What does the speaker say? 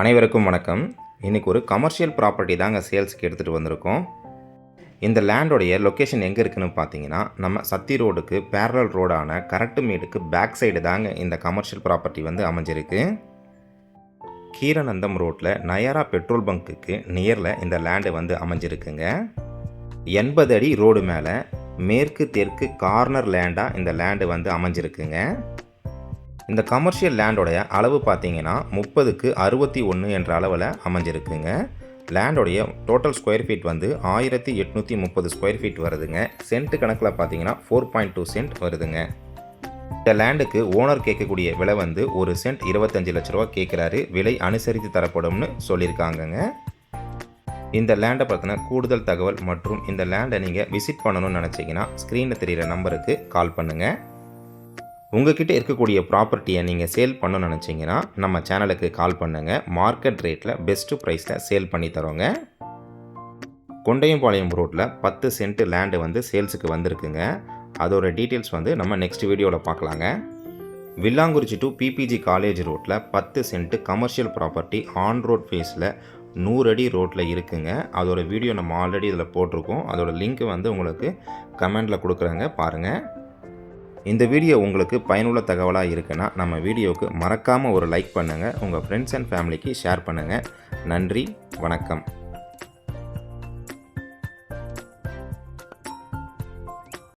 அனைவருக்கும் வணக்கம். இன்றைக்கி ஒரு கமர்ஷியல் ப்ராப்பர்ட்டி தாங்க சேல்ஸுக்கு எடுத்துகிட்டு வந்திருக்கோம். இந்த லேண்டோடைய லொக்கேஷன் எங்கே இருக்குதுன்னு பார்த்தீங்கன்னா, நம்ம சத்தி ரோடுக்கு பேரலல் ரோடான கரட்டுமேடுக்கு பேக் சைடு தாங்க இந்த கமர்ஷியல் ப்ராப்பர்ட்டி வந்து அமைஞ்சிருக்கு. கீரநந்தம் ரோட்டில் நயரா பெட்ரோல் பங்க்குக்கு நியரில் இந்த லேண்டு வந்து அமைஞ்சிருக்குங்க. 80 அடி ரோடு மேலே மேற்கு தெற்கு கார்னர் லேண்டாக இந்த லேண்டு வந்து அமைஞ்சிருக்குங்க. இந்த கமர்ஷியல் லேண்டோடைய அளவு பார்த்தீங்கன்னா 30க்கு 61 என்ற அளவில் அமைஞ்சிருக்குங்க. லேண்டோடைய டோட்டல் ஸ்கொயர் ஃபீட் வந்து 1830 ஸ்கொயர் ஃபீட் வருதுங்க. சென்ட் கணக்கில் பார்த்தீங்கன்னா 4.2 சென்ட் வருதுங்க. இந்த லேண்டுக்கு ஓனர் கேட்கக்கூடிய விலை வந்து ஒரு சென்ட் 25 லட்ச ரூபா கேட்குறாரு. விலை அனுசரித்து தரப்படும்னு சொல்லியிருக்காங்கங்க. இந்த லேண்டை பற்றின கூடுதல் தகவல் மற்றும் இந்த லேண்டை நீங்கள் விசிட் பண்ணணும்னு நினச்சிங்கன்னா ஸ்க்ரீனில் தெரிகிற நம்பருக்கு கால் பண்ணுங்கள். உங்ககிட்ட இருக்கக்கூடிய ப்ராப்பர்ட்டியை நீங்கள் சேல் பண்ணணும்னு நினச்சிங்கன்னா நம்ம சேனலுக்கு கால் பண்ணுங்கள். மார்க்கெட் ரேட்டில் பெஸ்ட்டு ப்ரைஸில் சேல் பண்ணி தரோங்க. கொண்டையம்பாளையம் ரோட்டில் 10 சென்ட் லேண்டு வந்து சேல்ஸுக்கு வந்திருக்குங்க. அதோட டீட்டெயில்ஸ் வந்து நம்ம நெக்ஸ்ட் வீடியோவில் பார்க்கலாங்க. வில்லாங்குறிச்சி டு பிபிஜி காலேஜ் ரோட்டில் 10 cent commercial property on road ஃபேஸில் 100 அடி ரோட்டில் இருக்குங்க. அதோட வீடியோ நம்ம ஆல்ரெடி இதில் போட்டிருக்கோம். அதோட லிங்க் வந்து உங்களுக்கு கமெண்டில் கொடுக்குறேங்க, பாருங்கள். இந்த வீடியோ உங்களுக்கு பயனுள்ள தகவலாக இருக்குன்னா நம்ம வீடியோவுக்கு மறக்காமல் ஒரு லைக் பண்ணுங்கள். உங்கள் ஃப்ரெண்ட்ஸ் அண்ட் ஃபேமிலிக்கு ஷேர் பண்ணுங்கள். நன்றி, வணக்கம்.